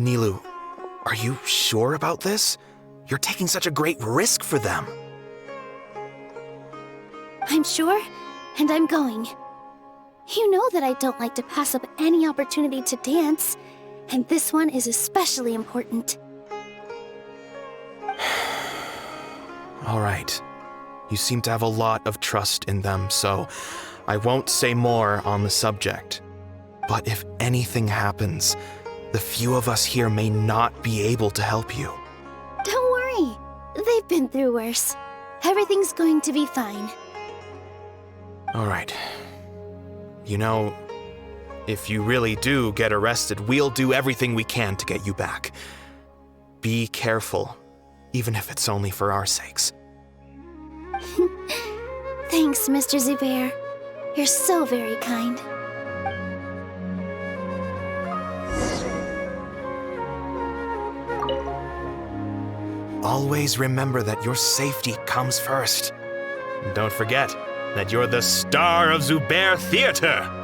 Nilou, are you sure about this? You're taking such a great risk for them. I'm sure, and I'm going. You know that I don't like to pass up any opportunity to dance, and this one is especially important. All right. You seem to have a lot of trust in them, so I won't say more on the subject. But if anything happens, the few of us here may not be able to help you. Don't worry. They've been through worse. Everything's going to be fine. All right. You know, if you really do get arrested, we'll do everything we can to get you back. Be careful, even if it's only for our sakes. Thanks, Mr. Zubair. You're so very kind. Always remember that your safety comes first. And don't forget that you're the star of Zubair Theater!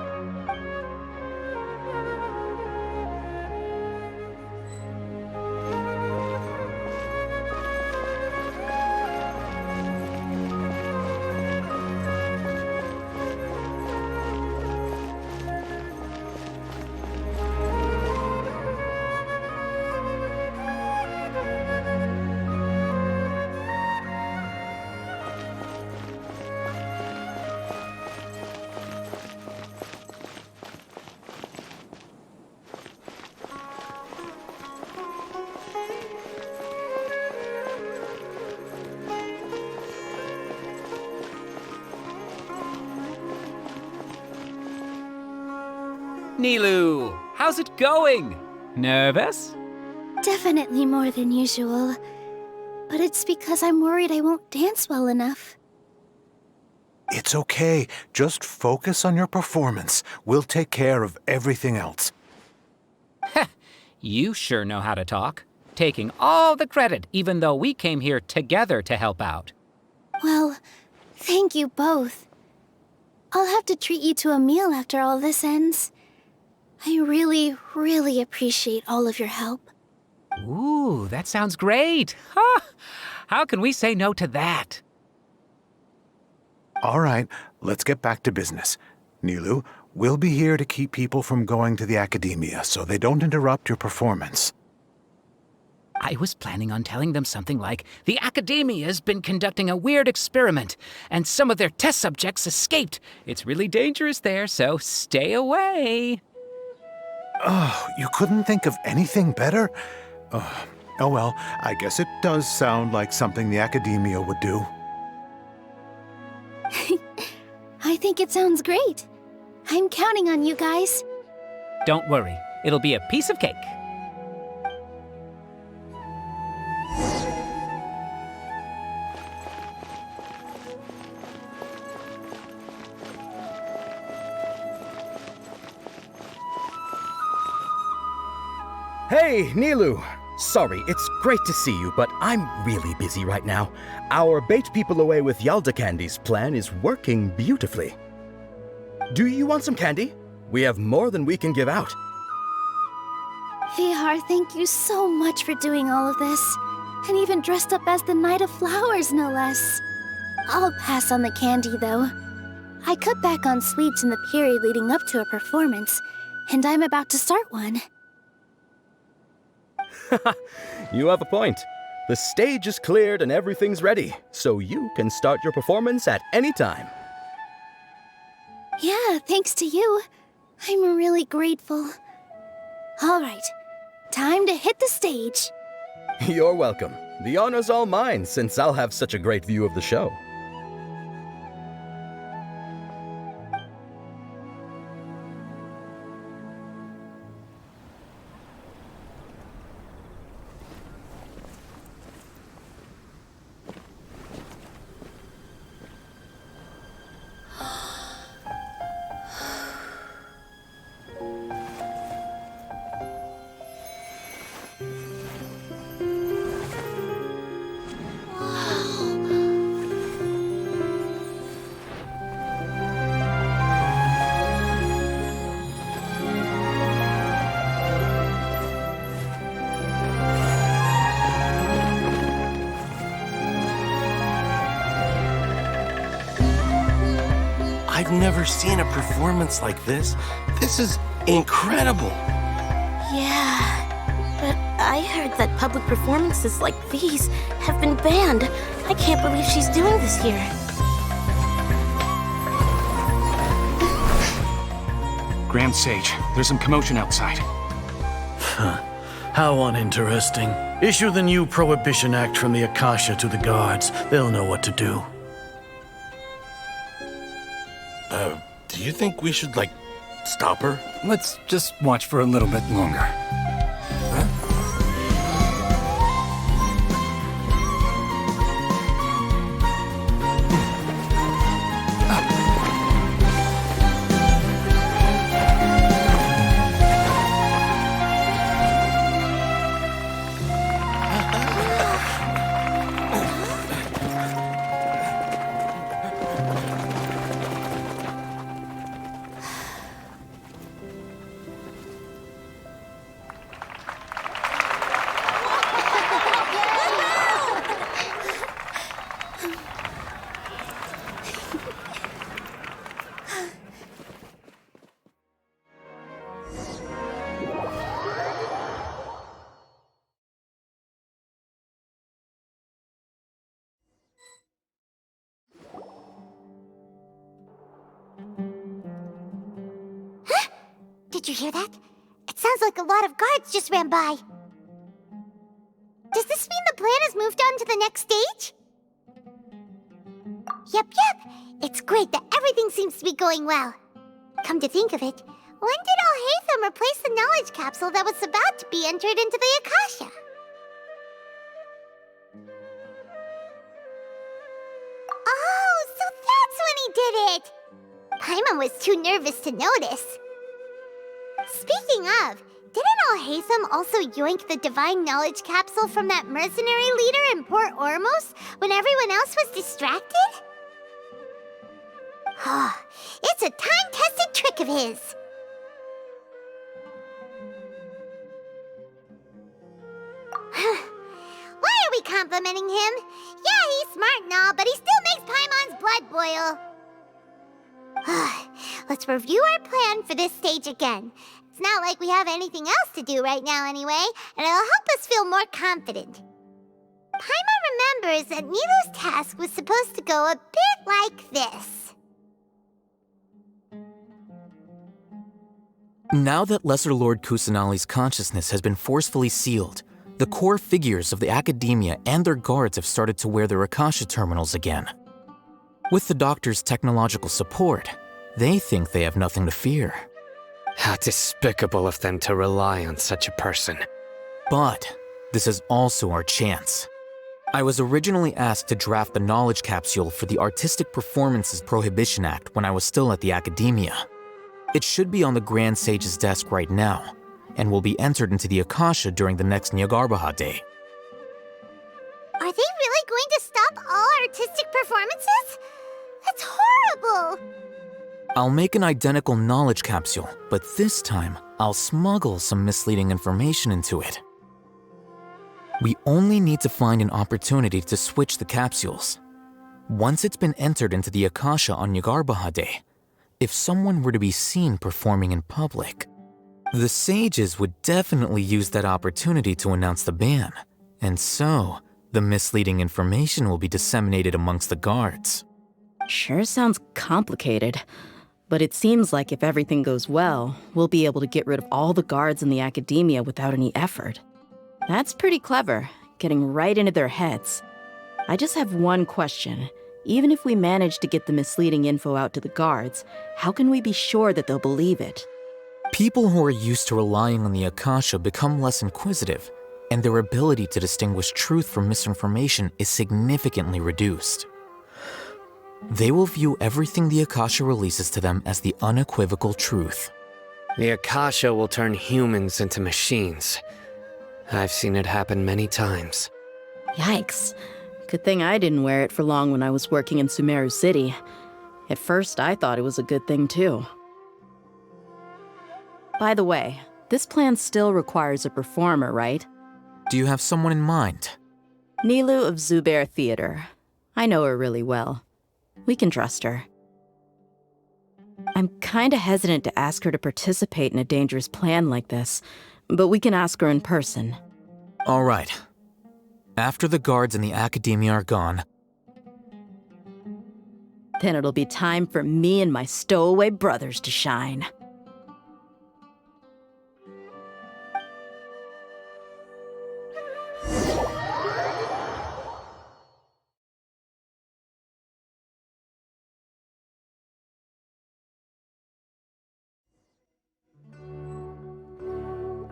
Nilou, how's it going? Nervous? Definitely more than usual. But it's because I'm worried I won't dance well enough. It's okay. Just focus on your performance. We'll take care of everything else. You sure know how to talk. Taking all the credit, even though we came here together to help out. Well, thank you both. I'll have to treat you to a meal after all this ends. I really, really appreciate all of your help. Ooh, that sounds great. Huh? How can we say no to that? All right, let's get back to business. Nilou, we'll be here to keep people from going to the Akadamiya so they don't interrupt your performance. I was planning on telling them something like, the Akademiya's been conducting a weird experiment, and some of their test subjects escaped. It's really dangerous there, so stay away. Oh, you couldn't think of anything better? Oh well, I guess it does sound like something the Akademiya would do. I think it sounds great. I'm counting on you guys. Don't worry, it'll be a piece of cake. Hey, Nilou! Sorry, it's great to see you, but I'm really busy right now. Our Bait People Away with Yalda Candies plan is working beautifully. Do you want some candy? We have more than we can give out. Vihar, thank you so much for doing all of this. And even dressed up as the Knight of Flowers, no less. I'll pass on the candy, though. I cut back on sweets in the period leading up to a performance, and I'm about to start one. You have a point. The stage is cleared and everything's ready, so you can start your performance at any time. Yeah, thanks to you. I'm really grateful. All right, time to hit the stage. You're welcome. The honor's all mine, since I'll have such a great view of the show. I've never seen a performance like this. This is incredible. Yeah, but I heard that public performances like these have been banned. I can't believe she's doing this here. Grand Sage, there's some commotion outside. How uninteresting. Issue the new Prohibition Act from the Akasha to the guards. They'll know what to do. Do you think we should, stop her? Let's just watch for a little bit longer. Did you hear that? It sounds like a lot of guards just ran by. Does this mean the plan has moved on to the next stage? Yep. It's great that everything seems to be going well. Come to think of it, when did Al-Haitham replace the knowledge capsule that was about to be entered into the Akasha? Oh, so that's when he did it! Paimon was too nervous to notice. Speaking of, didn't Al-Haitham also yoink the divine knowledge capsule from that mercenary leader in Port Ormos when everyone else was distracted? It's a time-tested trick of his. Why are we complimenting him? Yeah, he's smart and all, but he still makes Paimon's blood boil. Let's review our plan for this stage again. It's not like we have anything else to do right now anyway, and it'll help us feel more confident. Paimon remembers that Nilou's task was supposed to go a bit like this. Now that Lesser Lord Kusanali's consciousness has been forcefully sealed, the core figures of the Akademiya and their guards have started to wear their Akasha terminals again. With the Doctor's technological support, they think they have nothing to fear. How despicable of them to rely on such a person. But this is also our chance. I was originally asked to draft the knowledge capsule for the Artistic Performances Prohibition Act when I was still at the Akademiya. It should be on the Grand Sage's desk right now, and will be entered into the Akasha during the next Nyargarbaha Day. Are they really going to stop all artistic performances? That's horrible! I'll make an identical knowledge capsule, but this time, I'll smuggle some misleading information into it. We only need to find an opportunity to switch the capsules. Once it's been entered into the Akasha on Nyargarbaha Day, if someone were to be seen performing in public, the sages would definitely use that opportunity to announce the ban, and so the misleading information will be disseminated amongst the guards. Sure sounds complicated, but it seems like if everything goes well, we'll be able to get rid of all the guards in the Akademiya without any effort. That's pretty clever, getting right into their heads. I just have one question. Even if we manage to get the misleading info out to the guards, how can we be sure that they'll believe it? People who are used to relying on the Akasha become less inquisitive, and their ability to distinguish truth from misinformation is significantly reduced. They will view everything the Akasha releases to them as the unequivocal truth. The Akasha will turn humans into machines. I've seen it happen many times. Yikes. Good thing I didn't wear it for long when I was working in Sumeru City. At first, I thought it was a good thing too. By the way, this plan still requires a performer, right? Do you have someone in mind? Nilou of Zubair Theater. I know her really well. We can trust her. I'm kinda hesitant to ask her to participate in a dangerous plan like this, but we can ask her in person. All right. After the guards and the Akademiya are gone, Then it'll be time for me and my stowaway brothers to shine.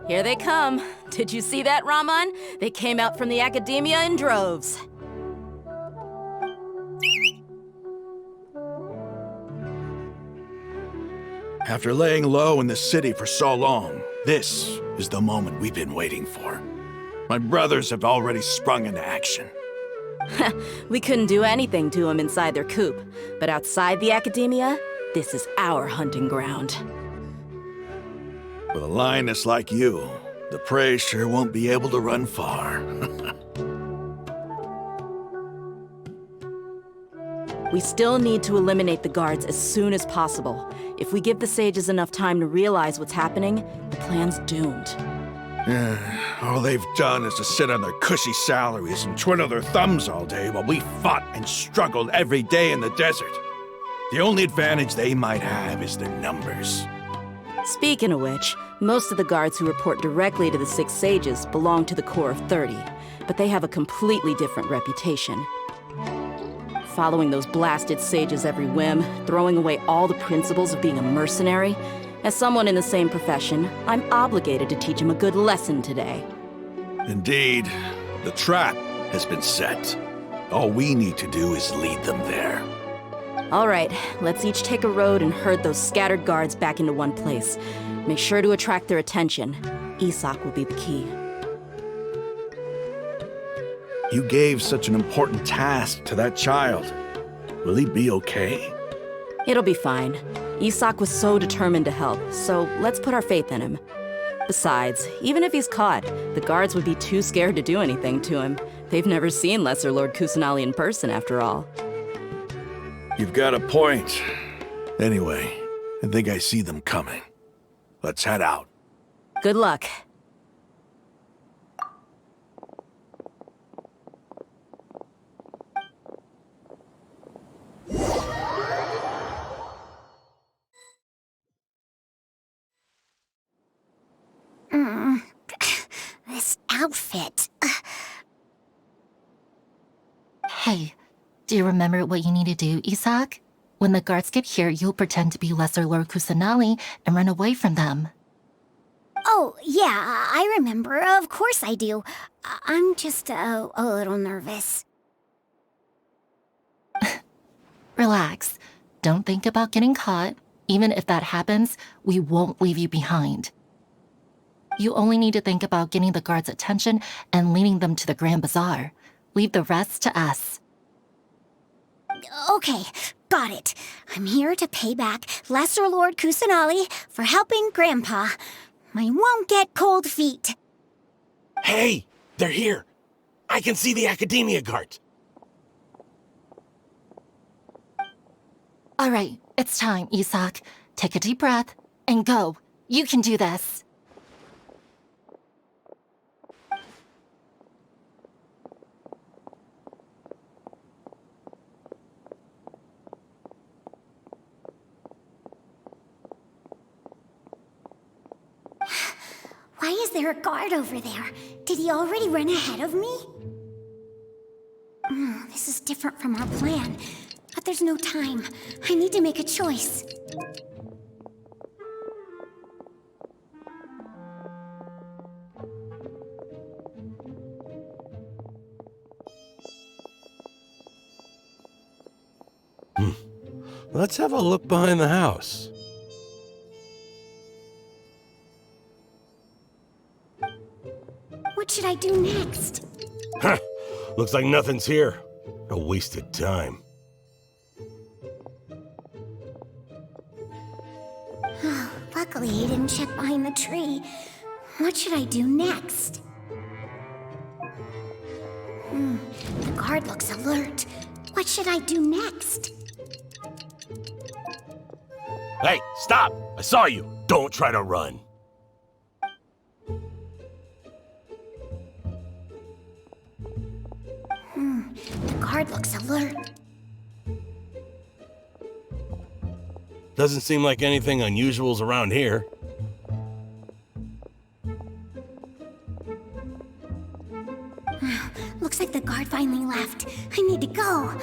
Here they come. Did you see that, Rahman? They came out from the Akademiya in droves. After laying low in the city for so long, this is the moment we've been waiting for. My brothers have already sprung into action. We couldn't do anything to them inside their coop, but outside the Akademiya, this is our hunting ground. With a lioness like you, the prey sure won't be able to run far. We still need to eliminate the guards as soon as possible. If we give the sages enough time to realize what's happening, the plan's doomed. All they've done is to sit on their cushy salaries and twiddle their thumbs all day while we fought and struggled every day in the desert. The only advantage they might have is their numbers. Speaking of which, most of the guards who report directly to the Six Sages belong to the Corps of 30, but they have a completely different reputation. Following those blasted sages every whim, throwing away all the principles of being a mercenary. As someone in the same profession, I'm obligated to teach them a good lesson today. Indeed, the trap has been set. All we need to do is lead them there. All right, let's each take a road and herd those scattered guards back into one place. Make sure to attract their attention. Isak will be the key. You gave such an important task to that child. Will he be okay? It'll be fine. Isak was so determined to help, so let's put our faith in him. Besides, even if he's caught, the guards would be too scared to do anything to him. They've never seen Lesser Lord Kusanali in person, after all. You've got a point. Anyway, I think I see them coming. Let's head out. Good luck. This outfit. Hey, do you remember what you need to do, Isak? When the guards get here, you'll pretend to be Lesser Lord Kusanali and run away from them. Oh, yeah, I remember. Of course I do. I'm just a little nervous. Relax. Don't think about getting caught. Even if that happens, we won't leave you behind. You only need to think about getting the guards' attention and leading them to the Grand Bazaar. Leave the rest to us. Okay, got it. I'm here to pay back Lesser Lord Kusanali for helping Grandpa. I won't get cold feet. Hey, they're here. I can see the Akademiya guards. All right, it's time, Isak. Take a deep breath and go. You can do this. Why is there a guard over there? Did he already run ahead of me? This is different from our plan, but there's no time. I need to make a choice. Let's have a look behind the house. What should I do next? Huh. Looks like nothing's here. A wasted time. Luckily, he didn't check behind the tree. What should I do next? The guard looks alert. What should I do next? Hey, stop! I saw you. Don't try to run. The guard looks alert. Doesn't seem like anything unusual's around here. Looks like the guard finally left. I need to go.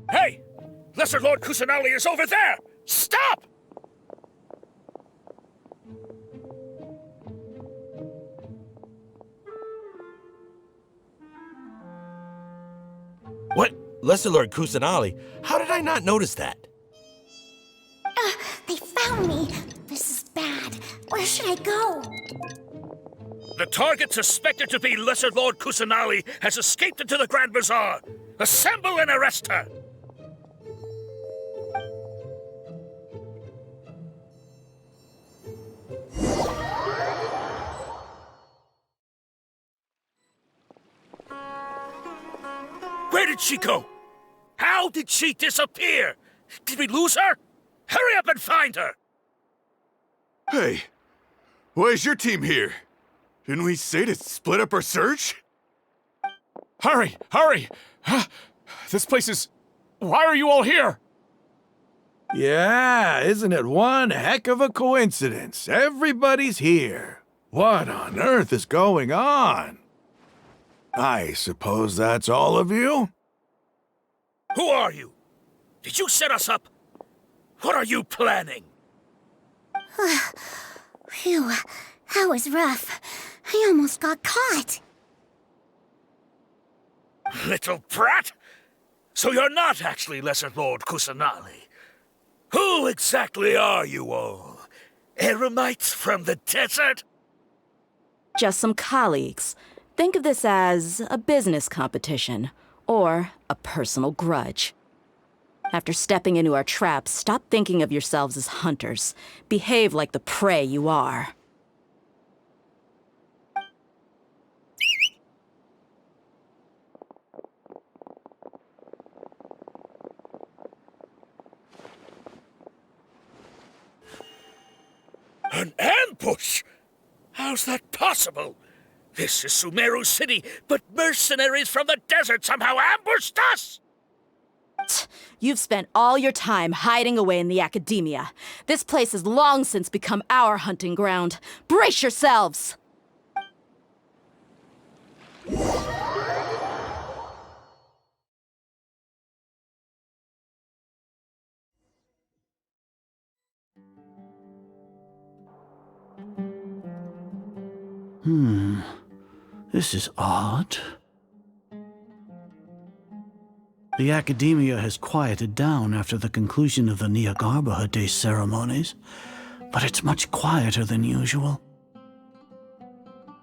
Hey! Lesser Lord Kusanali is over there! Stop! What? Lesser Lord Kusanali? How did I not notice that? They found me. This is bad. Where should I go? The target suspected to be Lesser Lord Kusanali has escaped into the Grand Bazaar. Assemble and arrest her! Where did she go? How did she disappear? Did we lose her? Hurry up and find her! Hey, why is your team here? Didn't we say to split up our search? Hurry! Hurry! Huh? This place is... Why are you all here? Yeah, isn't it one heck of a coincidence? Everybody's here. What on earth is going on? I suppose that's all of you? Who are you? Did you set us up? What are you planning? Phew, that was rough. I almost got caught. Little brat! So you're not actually Lesser Lord Kusanali. Who exactly are you all? Eremites from the desert? Just some colleagues. Think of this as a business competition, or a personal grudge. After stepping into our traps, stop thinking of yourselves as hunters. Behave like the prey you are. An ambush? How's that possible? This is Sumeru City, but mercenaries from the desert somehow ambushed us! You've spent all your time hiding away in the Akademiya. This place has long since become our hunting ground. Brace yourselves! This is odd. The Akademiya has quieted down after the conclusion of the Niagarbha Day ceremonies, but it's much quieter than usual.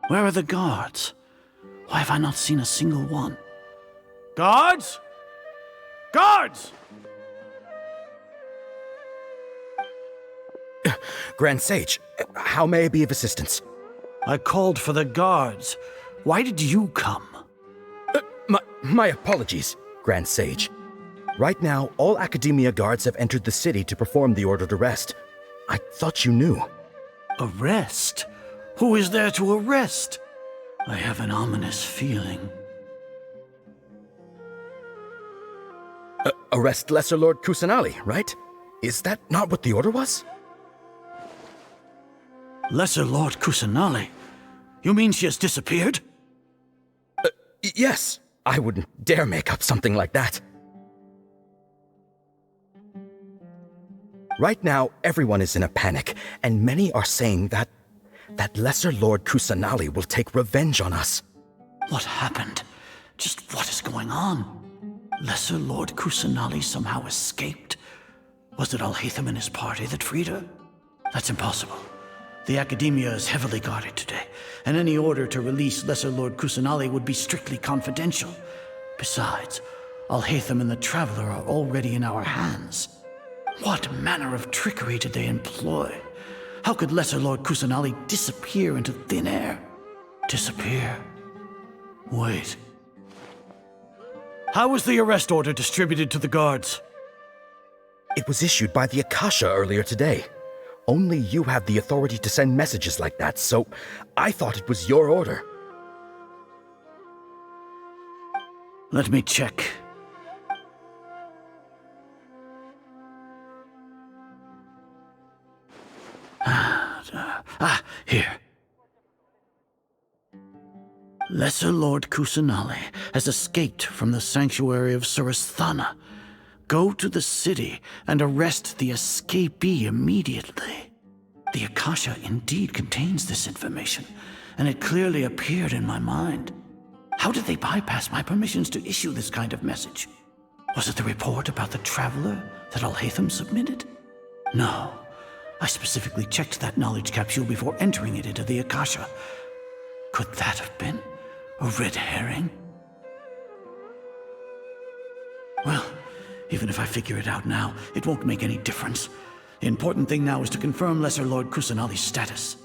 Where are the guards? Why have I not seen a single one? Guards? Guards! Grand Sage, how may I be of assistance? I called for the guards. Why did you come? My apologies, Grand Sage. Right now, all Akademiya guards have entered the city to perform the ordered arrest. I thought you knew. Arrest? Who is there to arrest? I have an ominous feeling. Arrest Lesser Lord Kusanali, right? Is that not what the order was? Lesser Lord Kusanali? You mean she has disappeared? Yes. I wouldn't dare make up something like that. Right now, everyone is in a panic, and many are saying that Lesser Lord Kusanali will take revenge on us. What happened? Just what is going on? Lesser Lord Kusanali somehow escaped? Was it Al-Haitham and his party that freed her? That's impossible. The Akademiya is heavily guarded today, and any order to release Lesser Lord Kusanali would be strictly confidential. Besides, Al-Haitham and the Traveler are already in our hands. What manner of trickery did they employ? How could Lesser Lord Kusanali disappear into thin air? disappear. Wait. How was the arrest order distributed to the guards? It was issued by the Akasha earlier today. Only you have the authority to send messages like that, so I thought it was your order. Let me check. Here. Lesser Lord Kusanali has escaped from the sanctuary of Surasthana. Go to the city and arrest the escapee immediately. The Akasha indeed contains this information, and it clearly appeared in my mind. How did they bypass my permissions to issue this kind of message? Was it the report about the traveler that Al-Haitham submitted? No. I specifically checked that knowledge capsule before entering it into the Akasha. Could that have been a red herring? Well, even if I figure it out now, it won't make any difference. The important thing now is to confirm Lesser Lord Kusanali's status.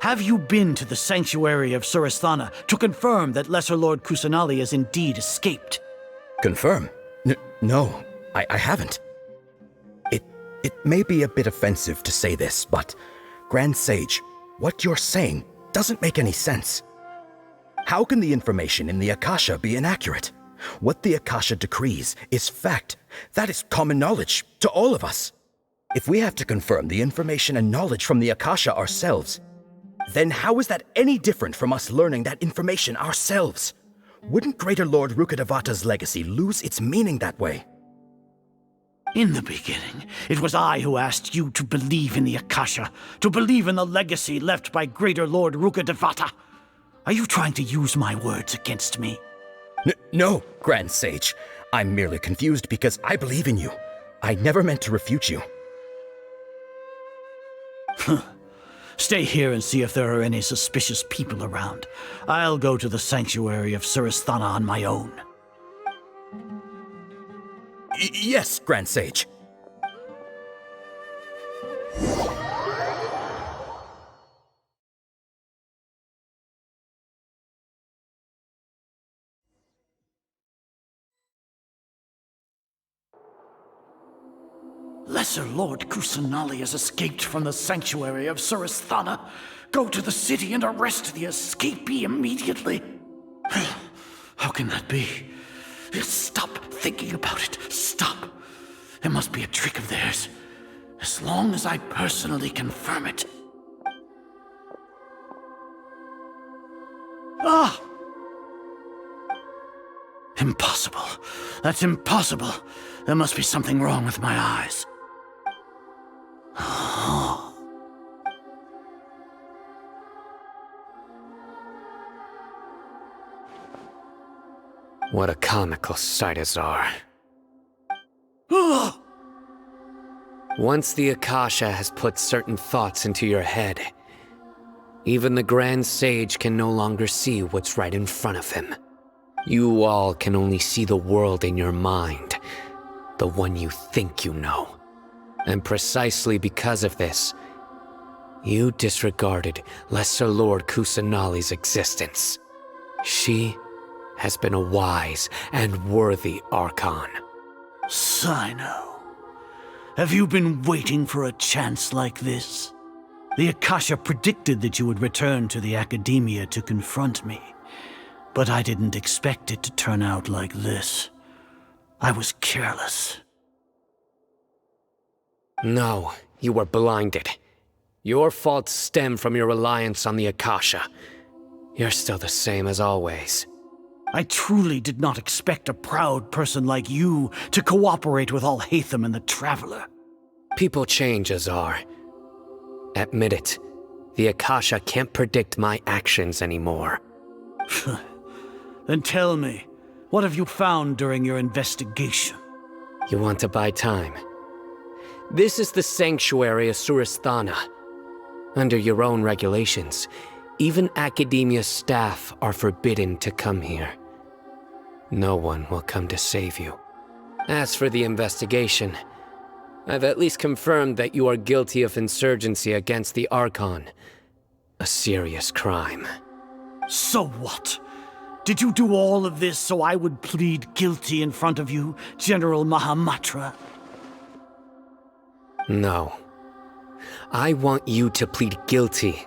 Have you been to the sanctuary of Surasthana to confirm that Lesser Lord Kusanali has indeed escaped? Confirm? No, I haven't. It may be a bit offensive to say this, but Grand Sage, what you're saying doesn't make any sense. How can the information in the Akasha be inaccurate? What the Akasha decrees is fact. That is common knowledge to all of us. If we have to confirm the information and knowledge from the Akasha ourselves, then how is that any different from us learning that information ourselves? Wouldn't Greater Lord Rukkhadevata's legacy lose its meaning that way? In the beginning, it was I who asked you to believe in the Akasha, to believe in the legacy left by Greater Lord Rukkhadevata. Are you trying to use my words against me? No, Grand Sage. I'm merely confused because I believe in you. I never meant to refute you. Stay here and see if there are any suspicious people around. I'll go to the sanctuary of Surasthana on my own. Yes, Grand Sage. Lesser Lord Kusanali has escaped from the sanctuary of Surasthana. Go to the city and arrest the escapee immediately. How can that be? Stop thinking about it. Stop. It must be a trick of theirs. As long as I personally confirm it. Ah! Impossible. That's impossible. There must be something wrong with my eyes. What a comical sight, Azar. Once the Akasha has put certain thoughts into your head, even the Grand Sage can no longer see what's right in front of him. You all can only see the world in your mind, the one you think you know. And precisely because of this, you disregarded Lesser Lord Kusanali's existence. She has been a wise and worthy Archon. Cyno, have you been waiting for a chance like this? The Akasha predicted that you would return to the Akadamiya to confront me, but I didn't expect it to turn out like this. I was careless. No, you were blinded. Your faults stem from your reliance on the Akasha. You're still the same as always. I truly did not expect a proud person like you to cooperate with Al-Haitham and the Traveler. People change, Azar. Admit it. The Akasha can't predict my actions anymore. Then tell me, what have you found during your investigation? You want to buy time? This is the sanctuary of Surasthana. Under your own regulations, even Akademiya staff are forbidden to come here. No one will come to save you. As for the investigation, I've at least confirmed that you are guilty of insurgency against the Archon. a serious crime. So what? Did you do all of this so I would plead guilty in front of you, General Mahamatra? No. I want you to plead guilty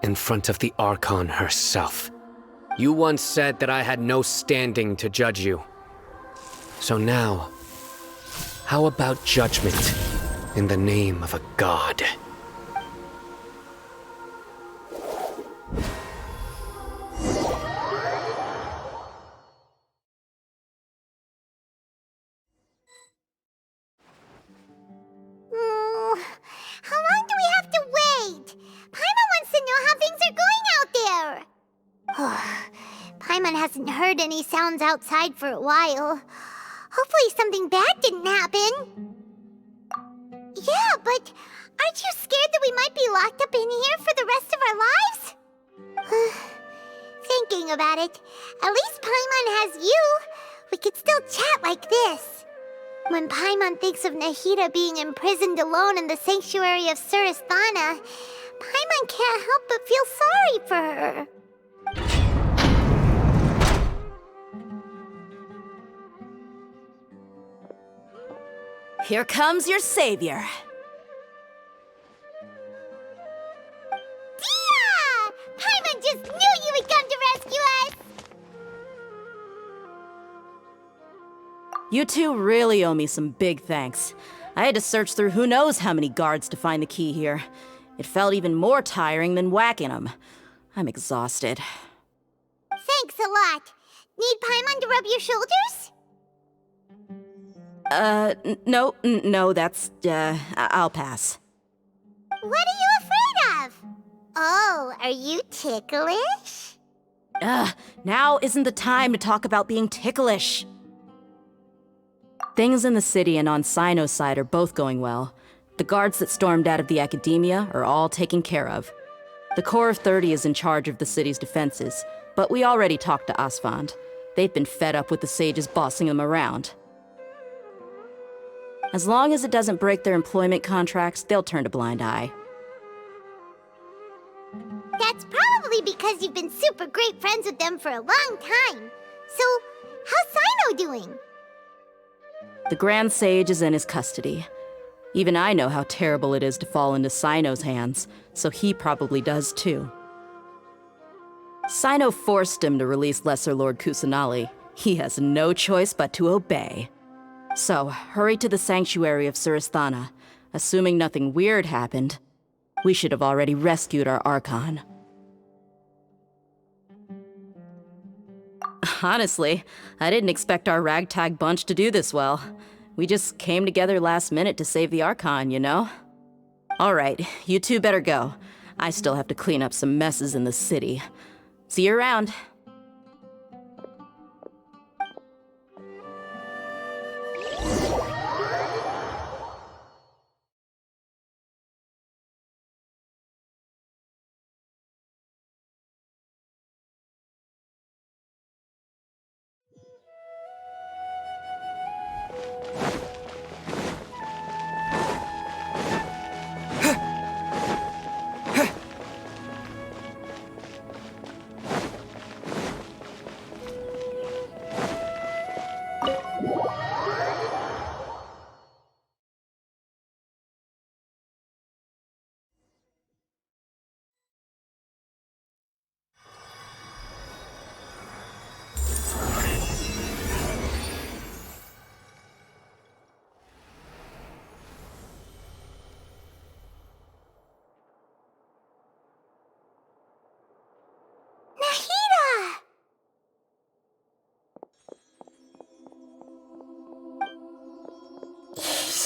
in front of the Archon herself. You once said that I had no standing to judge you. So now, how about judgment in the name of a god? How long do we have to wait? Paimon wants to know how things are going out there. Paimon hasn't heard any sounds outside for a while. Hopefully something bad didn't happen. Yeah, but aren't you scared that we might be locked up in here for the rest of our lives? Thinking about it, at least Paimon has you. We could still chat like this. When Paimon thinks of Nahida being imprisoned alone in the sanctuary of Surasthana, Paimon can't help but feel sorry for her. Here comes your savior. Deyha! Paimon just knew you would come to rescue us! You two really owe me some big thanks. I had to search through who knows how many guards to find the key here. It felt even more tiring than whacking them. I'm exhausted. Thanks a lot. Need Paimon to rub your shoulders? No, that's, I'll pass. What are you afraid of? Oh, are you ticklish? Now isn't the time to talk about being ticklish. Things in the city and on Cyno's side are both going well. The guards that stormed out of the Akademiya are all taken care of. The Corps of 30 is in charge of the city's defenses, but we already talked to Asfand. They've been fed up with the sages bossing them around. As long as it doesn't break their employment contracts, they'll turn a blind eye. That's probably because you've been super great friends with them for a long time. So, how's Cyno doing? The Grand Sage is in his custody. Even I know how terrible it is to fall into Cyno's hands, so he probably does too. Cyno forced him to release Lesser Lord Kusanali. He has no choice but to obey. So, hurry to the sanctuary of Surasthana. Assuming nothing weird happened, we should have already rescued our Archon. Honestly, I didn't expect our ragtag bunch to do this well. We just came together last minute to save the Archon, you know? Alright, you two better go. I still have to clean up some messes in the city. See you around.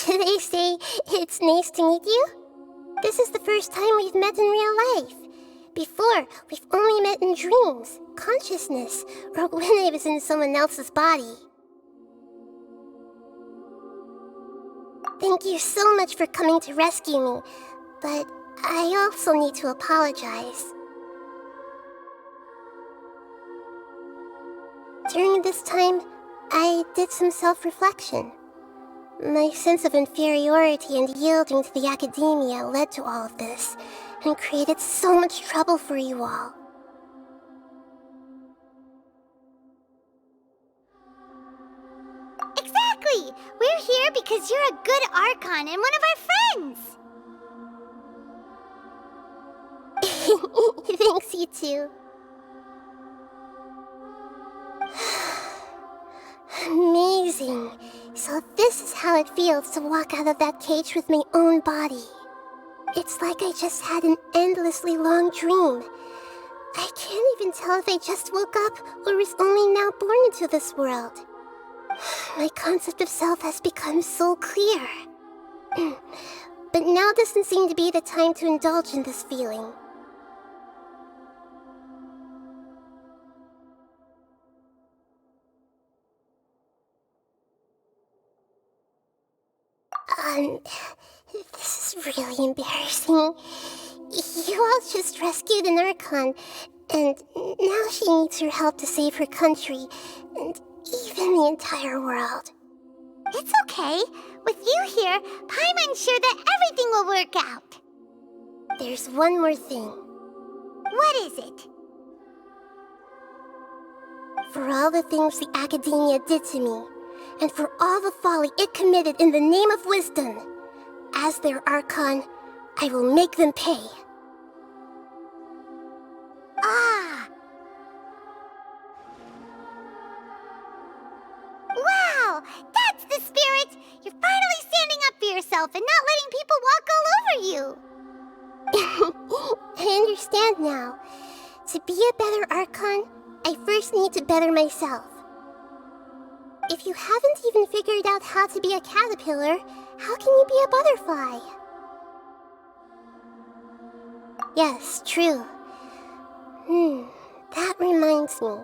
Should I say it's nice to meet you? This is the first time we've met in real life. Before, we've only met in dreams, consciousness, or when I was in someone else's body. Thank you so much for coming to rescue me, but I also need to apologize. During this time, I did some self-reflection. My sense of inferiority and yielding to the Akademiya led to all of this, and created so much trouble for you all. Exactly! We're here because you're a good Archon and one of our friends! Thanks, you too. Amazing. So this is how it feels to walk out of that cage with my own body. It's like I just had an endlessly long dream. I can't even tell if I just woke up or was only now born into this world. My concept of self has become so clear. But now doesn't seem to be the time to indulge in this feeling. This is really embarrassing. You all just rescued an Archon, and now she needs your help to save her country, and even the entire world. It's okay. With you here, Paimon's sure that everything will work out. There's one more thing. What is it? For all the things the Akademiya did to me, and for all the folly it committed in the name of wisdom, as their Archon, I will make them pay. Ah! Wow! That's the spirit! You're finally standing up for yourself and not letting people walk all over you! I understand now. To be a better Archon, I first need to better myself. If you haven't even figured out how to be a caterpillar, how can you be a butterfly? Yes, true. That reminds me.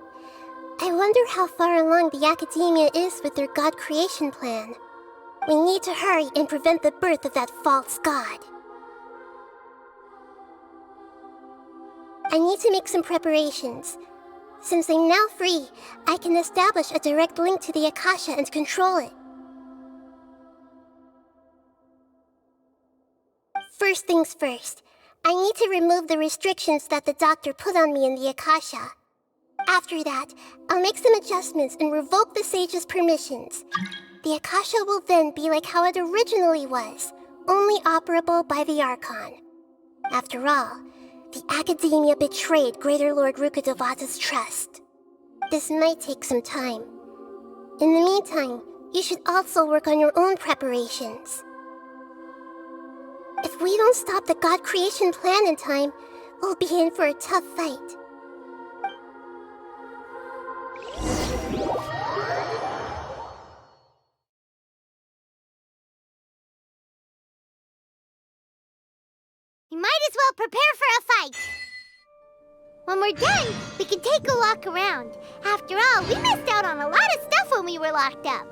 I wonder how far along the Akademiya is with their god creation plan. We need to hurry and prevent the birth of that false god. I need to make some preparations. Since I'm now free, I can establish a direct link to the Akasha and control it. First things first, I need to remove the restrictions that the doctor put on me in the Akasha. After that, I'll make some adjustments and revoke the sage's permissions. The Akasha will then be like how it originally was, only operable by the Archon. After all, the Akademiya betrayed Greater Lord Rukkhadevata's trust. This might take some time. In the meantime, you should also work on your own preparations. If we don't stop the god creation plan in time, we'll be in for a tough fight. We might as well prepare for a fight. When we're done, we can take a walk around. After all, we missed out on a lot of stuff when we were locked up.